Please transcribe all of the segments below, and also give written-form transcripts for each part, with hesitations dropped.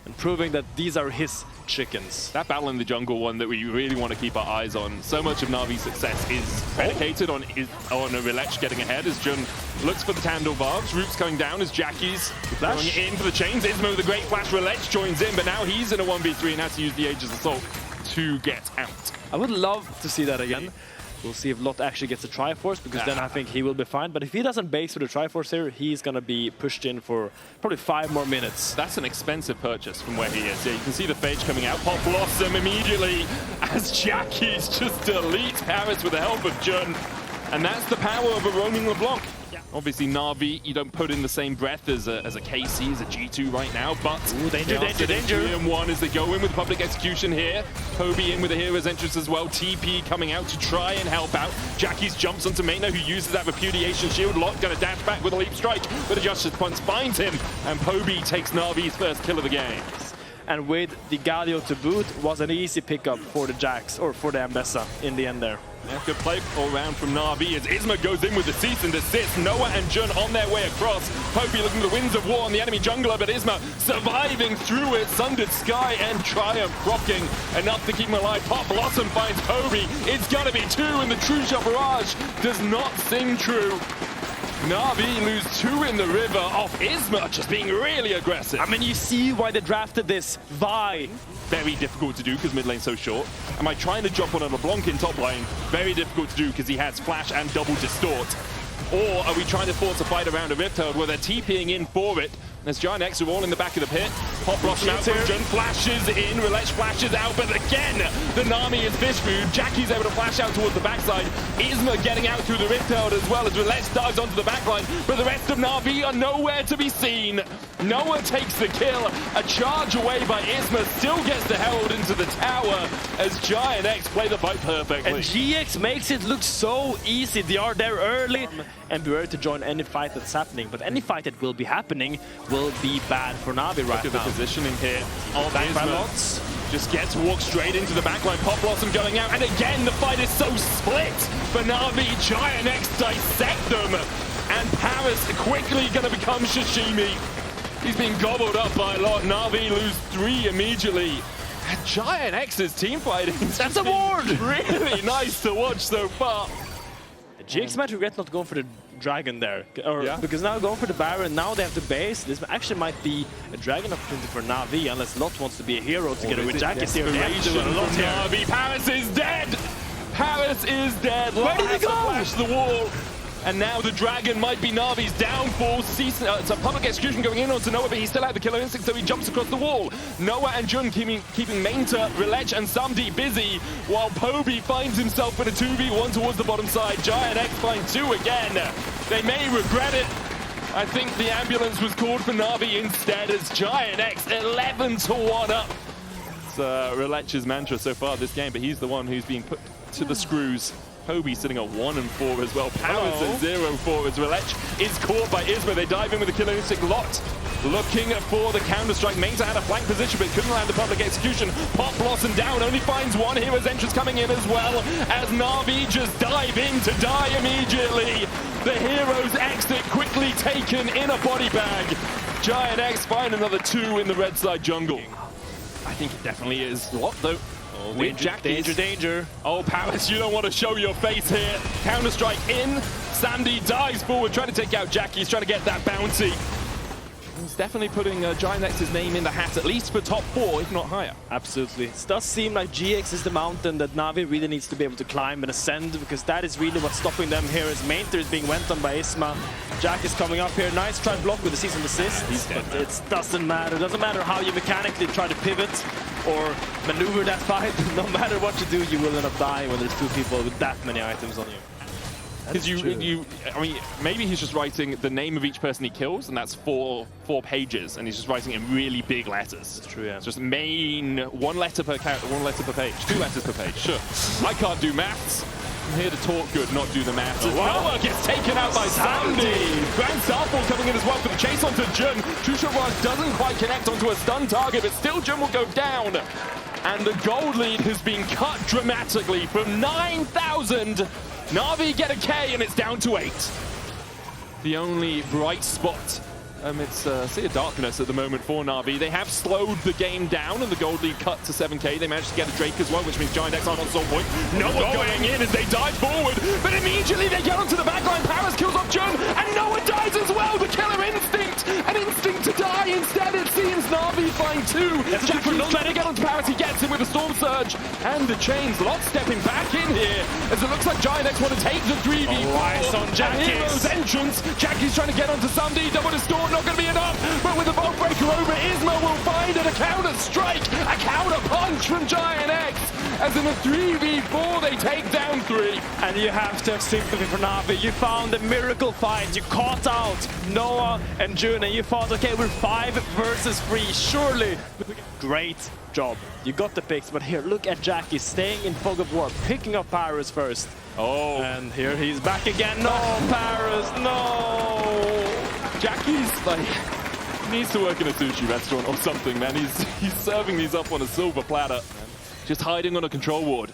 and proving that these are his chickens. That battle in the jungle, one that we really want to keep our eyes on. So much of Navi's success is predicated on Rhilech getting ahead as Jun looks for the Tandil Barbs. Roots going down as Jackie's going in for the chains. Isma with a great flash. Rhilech joins in, but now he's in a 1v3 and has to use the Aegis Assault to get out. I would love to see that again. We'll see if Lot actually gets a Triforce, because then I think he will be fine. But if he doesn't base with a Triforce here, he's going to be pushed in for probably 5 more minutes. That's an expensive purchase from where he is. Yeah, you can see the Phage coming out. Pop Blossom immediately as Jackie's just delete Parus with the help of Jun. And that's the power of a roaming LeBlanc. Obviously, Navi, you don't put in the same breath as a KC, as a G2 right now, but danger. 3-1 as they go in with public execution here. Poby in with a hero's entrance as well. TP coming out to try and help out. Jackie's jumps onto Maynter, who uses that repudiation shield. Lot gonna dash back with a leap strike, but the Justice Punch finds him, and Poby takes Navi's first kill of the game. And with the Galio to boot, was an easy pickup for the Jax, or for the Ambessa in the end there. Yeah, good play all round from Navi as Isma goes in with the cease and desist. Noah and Jun on their way across. Poby looking for the winds of war on the enemy jungler, but Isma surviving through it. Sundered Sky and Triumph rocking enough to keep him alive. Pop Blossom finds Poby. It's gonna be 2, and the True Shot Barrage does not sing true. Navi lose 2 in the river off Isma, just being really aggressive. I mean, you see why they drafted this Vi. Very difficult to do because mid lane's so short. Am I trying to jump on a LeBlanc in top lane? Very difficult to do because he has flash and double distort. Or are we trying to force a fight around a Rift Herald where they're TPing in for it? There's GiantX are all in the back of the pit. Pop Blossom out from Jun, flashes in, Rhilech flashes out, but again, the Nami is fish food. Jackie's able to flash out towards the backside. Isma getting out through the Rift Herald as well as Rhilech dives onto the backline, but the rest of Navi are nowhere to be seen. Noah takes the kill, a charge away by Isma, still gets the Herald into the tower as GiantX play the fight perfectly. And GX makes it look so easy. They are there early and be ready to join any fight that's happening, but any fight that will be happening will be bad for Navi right now. Look at the positioning here. Back by Lots. Just gets to walk straight into the backline. Pop Blossom going out, and again the fight is so split for Navi. GiantX dissect them, and Parus quickly going to become sashimi. He's being gobbled up by a lot. Navi lose 3 immediately. And GiantX's team fighting. That's a ward! Really nice to watch so far. GX might regret not going for the Dragon there, because now going for the Baron, now they have the base. This actually might be a Dragon opportunity for Navi, unless Lot wants to be a hero together with Jackie's here. Navi, Parus is dead! Parus is dead! Where did he go? Flash the wall! And now the Dragon might be Navi's downfall. It's a public execution going in onto Noah, but he still had the killer instinct, so he jumps across the wall. Noah and Jun keeping Maynter, Rhilech, and Samdi busy, while Poby finds himself in a 2v1 towards the bottom side. GiantX find 2 again. They may regret it. I think the ambulance was called for Navi instead, as GiantX 11-1 up. It's Rhilech's mantra so far this game, but he's the one who's being put to the screws. Poby sitting at 1-4 as well. Parus at 0-4 as Rhilech is caught by Isma. They dive in with a killer instinct. Lot looking for the counter-strike. Maynter had a flank position, but couldn't land the public execution. Pop Blossom down, only finds 1 hero's entrance coming in as well, as Navi just dive in to die immediately. The hero's exit quickly taken in a body bag. GiantX find another 2 in the red side jungle. I think it definitely is. Lot though. With Danger. Oh, Parus, you don't want to show your face here. Counter-strike in. Sandy dives forward, trying to take out Jackie. He's trying to get that bounty. He's definitely putting GiantX's name in the hat, at least for top 4, if not higher. Absolutely. It does seem like GX is the mountain that Navi really needs to be able to climb and ascend, because that is really what's stopping them here, as Maynter is being went on by Isma. Jack is coming up here. Nice try to block with the cease and desist, but it doesn't matter. It doesn't matter how you mechanically try to pivot or maneuver that fight. No matter what you do, you will end up dying when there's 2 people with that many items on you. Because I mean, maybe he's just writing the name of each person he kills, and that's four pages, and he's just writing in really big letters. That's true, yeah. It's just main, 1 letter per character, 1 letter per page, 2 letters per page, sure. I can't do maths. I'm here to talk good, not do the maths. Noah gets taken out by Sandy. Grand Starfall coming in as well for the chase onto Jun. True Shot Barrage doesn't quite connect onto a stun target, but still Jun will go down. And the gold lead has been cut dramatically from 9,000. Navi get a K and it's down to 8. The only bright spot It's Sea of Darkness at the moment for NAVI. They have slowed the game down and the gold lead cut to 7k. They managed to get a Drake as well, which means GiantX aren't on soul point. Noah going in as they dive forward, but immediately they get onto the backline. Parus kills off Jun, and Noah dies as well. The killer instinct, an instinct to die. Instead, it seems NAVI find two. Jackie's trying to get onto Parus. He gets him with a Storm Surge, and the chains. Lot stepping back in here, as it looks like GiantX want to take the 3v4. Eyes on Hero's entrance. Jackie's trying to get onto Sunday. Double distort, not going to be enough. But with the bolt breaker over, Isma will find it. A counter strike, a counter punch from GiantX. As in a 3v4, they take down 3. And you have to have sympathy for NAVI. You found a miracle fight. You caught out Noah and Jun, and you thought, okay, we're 5 versus 3. Surely. Great job. You got the picks, but here, look at Jackie staying in fog of war, picking up Parus first. Oh. And here he's back again. No, Parus, no. Jackie's like, he needs to work in a sushi restaurant or something, man. He's serving these up on a silver platter. Just hiding on a control ward.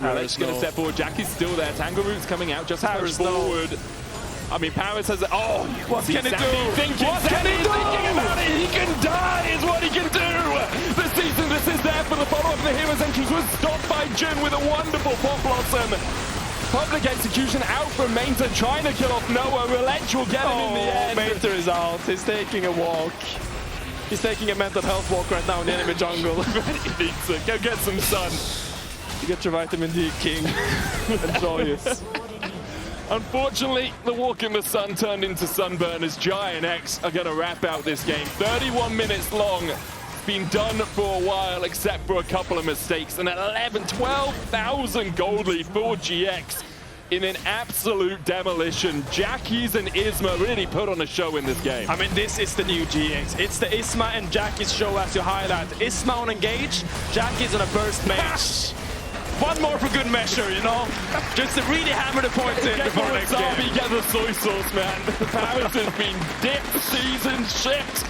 Rhilech's going to step forward. Jackie's still there. Tangle Root's coming out just as forward. No. I mean, Parus has... Oh, what can he do? What can he do? Thinking about it. He can die is what he can do. The season this is there for the follow-up. The hero's entrance was stopped by Jun with a wonderful pop blossom. Public execution out from Maynter, trying to kill off Noah. Rhilech will get him in the end. Maynter is out. He's taking a walk. He's taking a mental health walk right now in the enemy jungle. He needs to go get some sun. You get your vitamin D, King. Enjoy it. Unfortunately, the walk in the sun turned into sunburn as GiantX are going to wrap out this game. 31 minutes long. Been done for a while, except for a couple of mistakes. And at 12,000 gold lead for GX in an absolute demolition. Jackies and Isma really put on a show in this game. I mean, this is the new GX. It's the Isma and Jackie's show, as you highlight. Isma on engage, Jackie's on a burst mage. One more for good measure, you know? Just to really hammer the points in before next game. Get the soy sauce, man. Parus has been dipped, seasoned, shipped.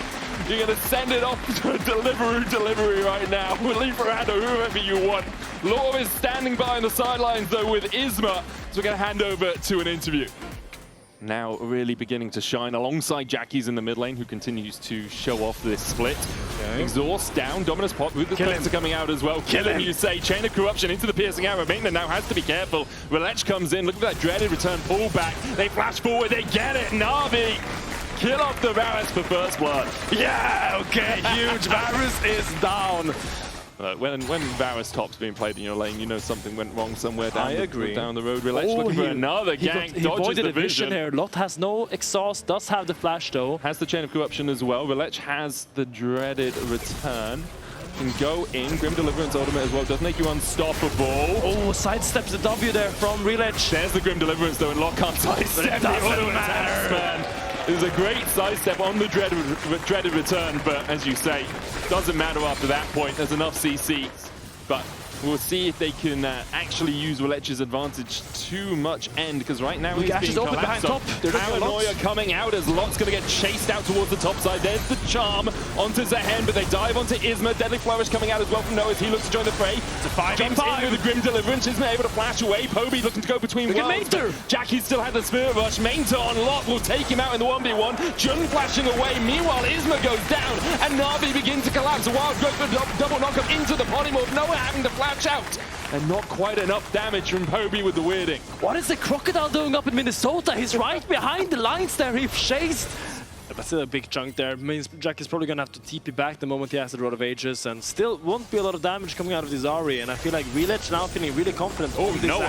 You're going to send it off to a delivery right now. We'll leave around whoever you want. Law is standing by on the sidelines, though, with Isma. So we're going to hand over to an interview. Now really beginning to shine alongside Jackie's in the mid lane, who continues to show off this split. Okay. Exhaust down, Dominus Pop, with the splits are coming out as well. Kill him, you say. Chain of Corruption into the piercing arrow. Maynter now has to be careful. Rhilech comes in, look at that dreaded return pullback. They flash forward, they get it. NAVI kill off the Varus for first blood. Yeah, okay, huge. Varus is down. When Varus top's being played in your lane, you know something went wrong somewhere down the road. Rhilech looking for another gank, dodges the vision here. Lot has no exhaust, does have the flash though. Has the Chain of Corruption as well. Rhilech has the dreaded return. Can go in. Grim Deliverance ultimate as well. Does make you unstoppable. Oh, sidesteps the W there from Rhilech. There's the Grim Deliverance though, and Lock can't sidestep. It doesn't matter, man. It was a great sidestep on the dreaded return, but as you say, doesn't matter after that point. There's enough CCs, but we'll see if they can actually use Rhilech's advantage too much end, because right now he's being open behind top. Paranoia coming out as Lot's going to get chased out towards the top side. There's the charm onto Zehen, but they dive onto Isma. Deadly Flourish coming out as well from Noah as he looks to join the fray. It's a 5v5. Jumps in with the Grim Deliverance. Isma able to flash away. Poby looking to go between worlds. Jackie still had the Spirit Rush. Maynter on Lot will take him out in the 1v1. Jun flashing away. Meanwhile, Isma goes down, and NAVI begin to collapse. A wild growth for double knockup into the polymorph. Noah having to flash out. And not quite enough damage from Poby with the weirding. What is the Crocodile doing up in Minnesota? He's right behind the lines there. He chased. But still a big chunk there. Means Jack is probably going to have to TP back the moment he has the Rod of Ages, and still won't be a lot of damage coming out of this Ari. And I feel like Rhilech now feeling really confident. Oh, Noah.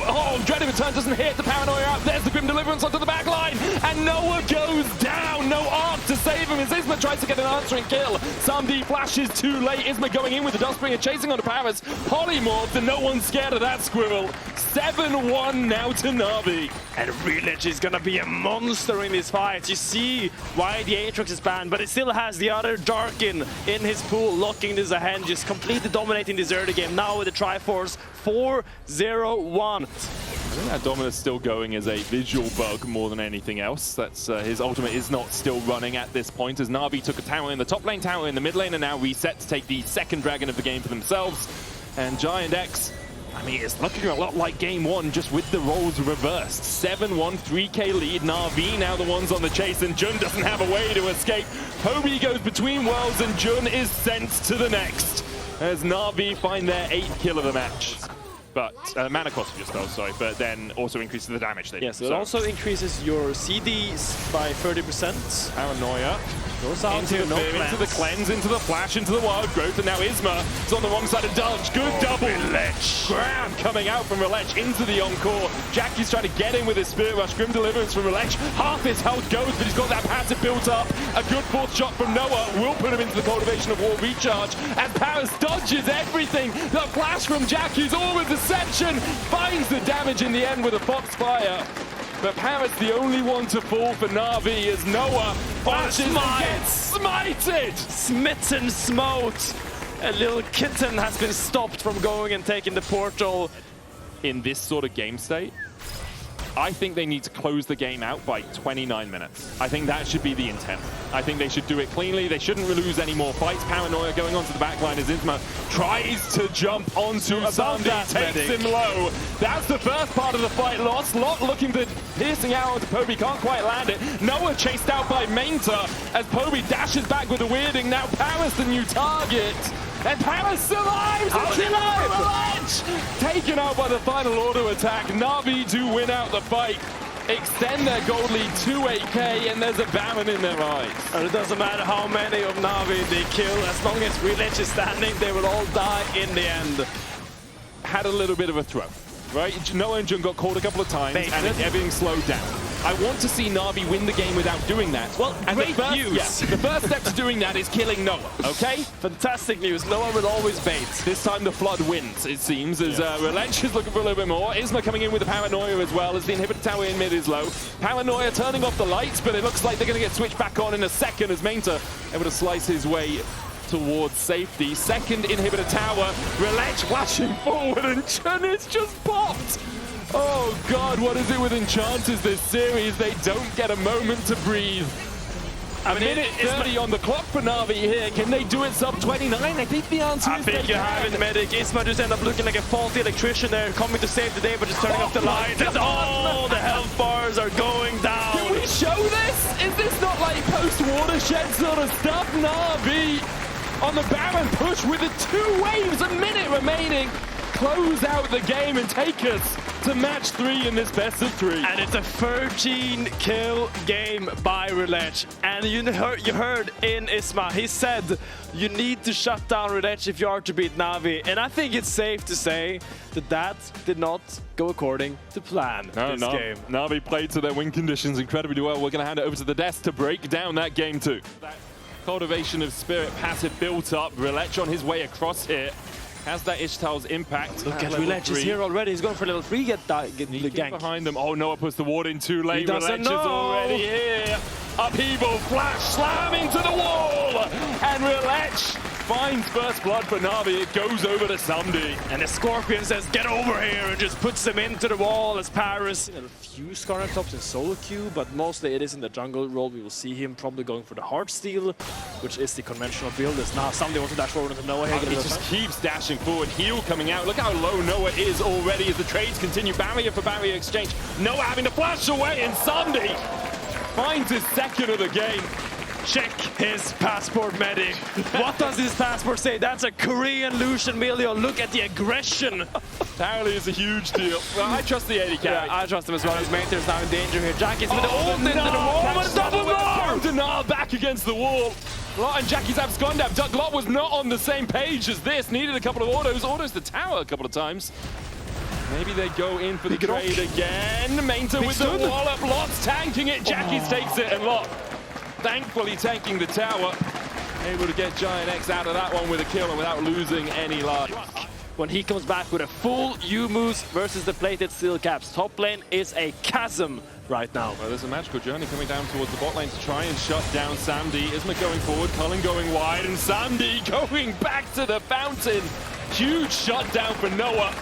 Oh, Dreaded Return doesn't hit the Paranoia out. There's the Grim Deliverance onto the back line, and Noah goes down. No arc to save him as Isma tries to get an answering kill. Samdi flashes too late. Isma going in with the Dustbringer, chasing onto Parus. Polymorph, and no one's scared of that squirrel. 7-1 now to NAVI. And Rhilech is going to be a monster in this fight. You see why the Aatrox is banned, but it still has the other Darkin in his pool, locking this ahead, just completely dominating this early game. Now with the Triforce, 4-0-1. I think that Dominus still going as a visual bug more than anything else. That's his ultimate is not still running at this point, as NAVI took a tower in the top lane, tower in the mid lane, and now reset to take the second dragon of the game for themselves. And GiantX, I mean, it's looking a lot like game one, just with the roles reversed. 7-1, 3K lead. NAVI now the ones on the chase, and Jun doesn't have a way to escape. Poby goes between worlds, and Jun is sent to the next, as NAVI find their 8th kill of the match. But mana cost of your spell, sorry, but then also increases the damage they do. Yeah, so it also increases your CDs by 30%. Paranoia. Goes out Into the cleanse, into the flash, into the wild growth, and now Isma is on the wrong side of dodge. Good double. Rhilech. Grab coming out from Rhilech into the encore. Jackie's trying to get in with his Spirit Rush. Grim Deliverance from Rhilech. Half his health goes, but he's got that passive built up. A good 4th shot from Noah will put him into the Cultivation of War recharge. And Parus dodges everything. The flash from Jackie's all with deception. Finds the damage in the end with a Foxfire. But Parus the only one to fall for NAVI as Noah flashes and gets smited! Smitten smote! A little kitten has been stopped from going and taking the portal. In this sort of game state, I think they need to close the game out by 29 minutes. I think that should be the intent. I think they should do it cleanly. They shouldn't lose any more fights. Paranoia going onto the back line as Isma tries to jump onto Sandy, takes him low. That's the first part of the fight lost. Lot looking to piercing out onto Poby, can't quite land it. Noah chased out by Maynter as Poby dashes back with the weirding. Now Parus the new target. And Parus survives! Taken out by the final auto attack. NAVI do win out the fight. Extend their gold lead to 8K, and there's a Baron in their eyes. And it doesn't matter how many of NAVI they kill, as long as Rhilech is standing, they will all die in the end. Had a little bit of a throw, right? Noah and Jun got caught a couple of times, and everything slowed down. I want to see NAVI win the game without doing that. Well, and great news. Yeah, the first step to doing that is killing Noah, okay? Fantastic news. Noah will always bait. This time the Flood wins, it seems, as Rhilech is looking for a little bit more. Isma coming in with the Paranoia as well, as the inhibitor tower in mid is low. Paranoia turning off the lights, but it looks like they're going to get switched back on in a second as Maynter able to slice his way towards safety. Second inhibitor tower, Rhilech flashing forward, and Jun is just popped. Oh God, what is it with enchanters this series? They don't get a moment to breathe. A minute 30 on the clock for NAVI here. Can they do it sub 29? I think the answer is I think you have it, Medic. Isma just end up looking like a faulty electrician there, coming to save the day, but just turning off the lights. And all the health bars are going down. Can we show this? Is this not like post-watershed sort of stuff? NAVI on the Baron push with the 2 waves, a minute remaining. Close out the game and take us to match 3 in this best of 3. And it's a 13 kill game by Rhilech. And you heard in Isma, he said you need to shut down Rhilech if you are to beat NAVI. And I think it's safe to say that that did not go according to plan this game. NAVI played to their win conditions incredibly well. We're going to hand it over to the desk to break down that game too. That cultivation of spirit passive built up. Rhilech on his way across here. Has that Ishtal's impact. Look at Rhilech is here already. He's going for level 3, get the gank. Behind them. Oh, Noah puts the ward in too late. Rhilech is already here. Upheaval, flash, slam into the wall. And Rhilech finds first blood for NAVI. It goes over to Samdi. And the Scorpion says, get over here, and just puts him into the wall as Parus. A few Scarlet Tops in solo queue, but mostly it is in the jungle role. We will see him probably going for the Heartsteel, which is the conventional build. As now Samdi wants to dash forward into Noah here. He just keeps dashing forward. Heal coming out. Look how low Noah is already as the trades continue. Barrier for barrier exchange. Noah having to flash away, and Samdi finds his second of the game. Check his passport, Medic. What does his passport say? That's a Korean Lucian Milio. Look at the aggression. Apparently it's a huge deal. Well, I trust the 80 carry. Yeah, I trust him as well. As Maynter is now in danger here. Jackie's with the ult into the wall. But double bar! Denial back against the wall. Lot and Jackie's absconded. Doug Lot was not on the same page as this. Needed a couple of autos. Autos the tower a couple of times. Maybe they go in for the trade again. Maynter with the wallop. Lot's tanking it. Jackie's takes it, and Lot thankfully tanking the tower. Able to get GiantX out of that one with a kill and without losing any life. When he comes back with a full U-Moose versus the plated steel caps. Top lane is a chasm right now. Well, there's a magical journey coming down towards the bot lane to try and shut down Samdi. Isma going forward, Cullen going wide, and Samdi going back to the fountain. Huge shutdown for Noah.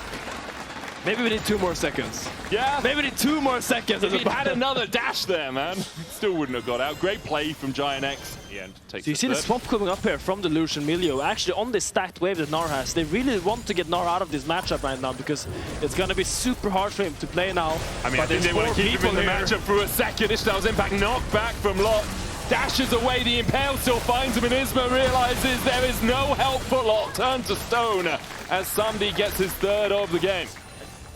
Maybe we need 2 more seconds. Yeah. Maybe we need 2 more seconds. If he'd had another dash there, man, still wouldn't have got out. Great play from GiantX. Yeah, takes so you see the swap coming up here from the Lucian Milio. Actually, on this stacked wave that Gnar has, they really want to get Gnar out of this matchup right now because it's going to be super hard for him to play now. I mean, I think they want to keep him in the matchup for a second. Ishtal's impact knocked back from Lot. Dashes away, the Impale still finds him, and Isma realizes there is no help for Lot. Turns to stone as Samdi gets his 3rd of the game.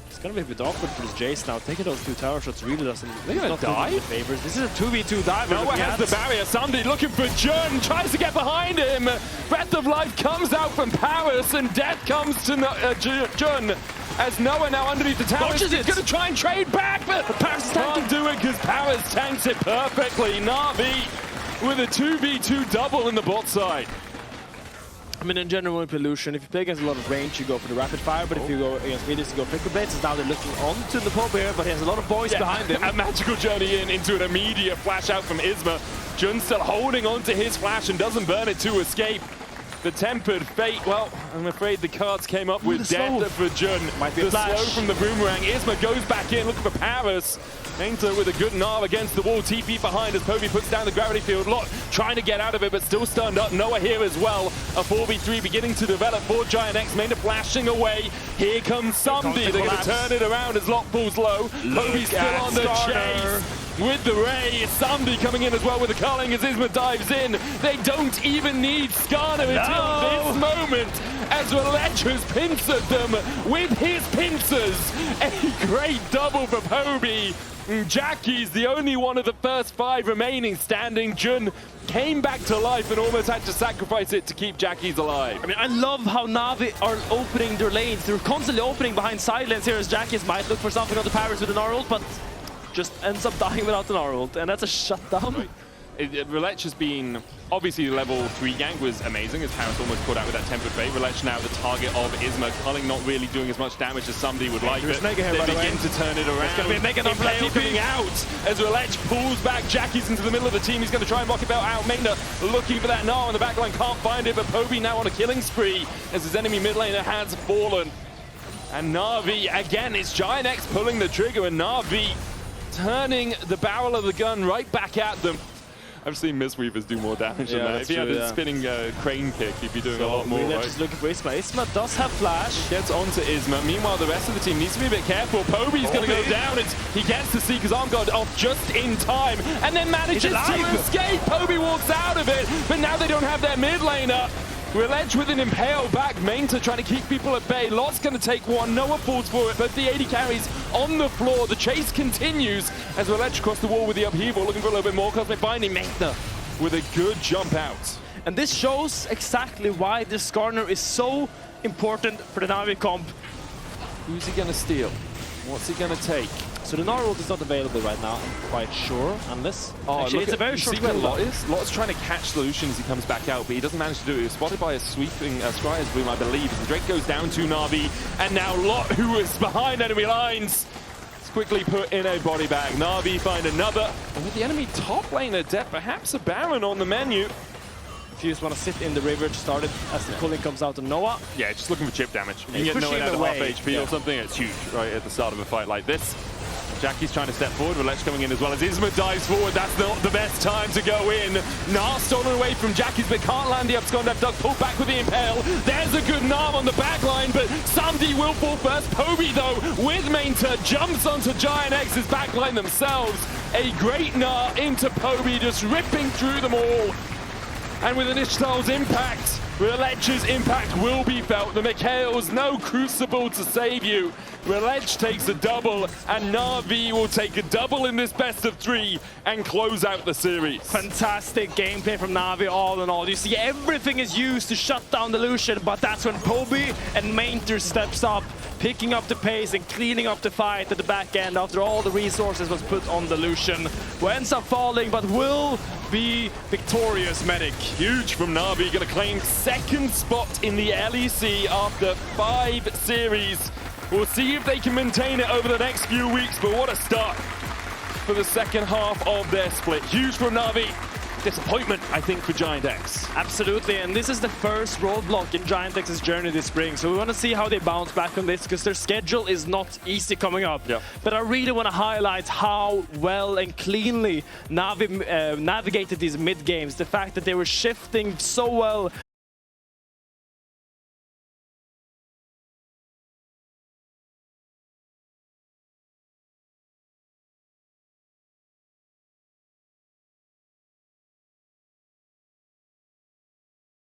It's gonna be a bit awkward for this Jace now. Taking those 2 tower shots really doesn't. They're gonna die. Favors. This is a 2v2 dive. Noah has the barrier. Samdi looking for Jun, tries to get behind him. Breath of Life comes out from Parus, and death comes to Jun. As Noah now underneath the tower, he's going to try and trade back, but Parus can't do it because Parus tanks it perfectly. NAVI with a 2v2 double in the bot side. I mean, in general, in Lucian, if you play against a lot of range, you go for the rapid fire, but if you go against mediums, you go Flicker Blades. Now they're looking onto the Poby here, but he has a lot of boys behind him. A magical journey into an immediate flash out from Isma. Jun still holding on to his flash and doesn't burn it to escape. The Tempered Fate, well, I'm afraid the cards came up with death for Jun. Might be the a flash. slow from the Boomerang. Isma goes back in, looking for Parus. Maynter with a good Gnar against the wall. TP behind as Poby puts down the gravity field. Lot trying to get out of it, but still stunned up. Noah here as well. A 4v3 beginning to develop for GiantX. Maynter flashing away. Here comes Samdi. They're going to turn it around as Lot pulls low. Poby's still on the chase. With the Ray, Samdi coming in as well with the culling as Isma dives in. They don't even need Skarner until this moment as Rhilech has pincered them with his pincers. A great double for Poby. Jackie's the only one of the first 5 remaining standing. Jun came back to life and almost had to sacrifice it to keep Jackie's alive. I mean, I love how NAVI are opening their lanes. They're constantly opening behind side lanes here as Jackie's might look for something on the Parus with an Gnar ult, but just ends up dying without an Gnar ult, and that's a shutdown. Right. Rhilech has been, obviously the level 3 gank was amazing as Parus almost caught out with that Tempered Fate. Rhilech now the target of Isma. Culling not really doing as much damage as somebody would like, but they begin to turn it around. It's going to be a mega number coming out as Rhilech pulls back. Jackie's into the middle of the team. He's going to try and Rocket Belt out. Maynter looking for that Gnar on the backline, can't find it, but Poby now on a killing spree as his enemy mid laner has fallen. And NAVI, again, it's GiantX pulling the trigger, and NAVI turning the barrel of the gun right back at them. I've seen Mistweavers do more damage than that. If he had a spinning crane kick, he'd be doing a lot more, right? Just looking for Isma. Isma does have flash. Gets onto Isma. Meanwhile, the rest of the team needs to be a bit careful. Poby's going to go down. He gets the Seeker's Arm Guard off just in time and then manages to escape. Poby walks out of it, but now they don't have their mid laner. Rhilech with an Impale back. Maynter trying to keep people at bay. Lot's going to take one. Noah falls for it, but the 80 carries on the floor. The chase continues as Rhilech across the wall with the upheaval, looking for a little bit more cosmic binding. Maynter with a good jump out. And this shows exactly why this Skarner is so important for the NAVI comp. Who's he going to steal? What's he going to take? So the Gnar ult is not available right now, I'm quite sure, unless... actually, it's a very short cooldown. Lot is? Lot's trying to catch the Lucian as he comes back out, but he doesn't manage to do it. He was spotted by a sweeping Scryer's Bloom, I believe, as the Drake goes down to NAVI, and now Lot, who is behind enemy lines, is quickly put in a body bag. NAVI find another, and with the enemy top laner death, perhaps a Baron on the menu. If you just want to sit in the river to start it as the culling comes out of Noah. Yeah, just looking for chip damage. You can get Noah down to half HP or something, it's huge, right, at the start of a fight like this. Jackie's trying to step forward, Rhilech coming in as well as Isma dives forward. That's not the best time to go in. Gnar stolen away from Jackie's, but can't land the Abscond. Doug pulled back with the Impale. There's a good Gnar on the backline, but Samdi will fall first. Poby, though, with Maynter, jumps onto GiantX's backline themselves. A great Gnar into Poby, just ripping through them all. And with Ishtal's impact, Rhilech's impact will be felt. The Mikhail's no Crucible to save you. Rhilech takes a double, and NAVI will take a double in this best of 3 and close out the series. Fantastic gameplay from NAVI all in all. You see everything is used to shut down the Lucian, but that's when Poby and Maynter steps up, picking up the pace and cleaning up the fight at the back end after all the resources was put on the Lucian, who ends up falling but will be victorious. Medic. Huge from NAVI, going to claim 2nd spot in the LEC after 5 series. We'll see if they can maintain it over the next few weeks, but what a start for the second half of their split. Huge from NAVI. disappointment, I think, for GiantX. Absolutely, and this is the first roadblock in GiantX's journey this spring, so we want to see how they bounce back on this, because their schedule is not easy coming up. Yeah. But I really want to highlight how well and cleanly NAVI navigated these mid games. The fact that they were shifting so well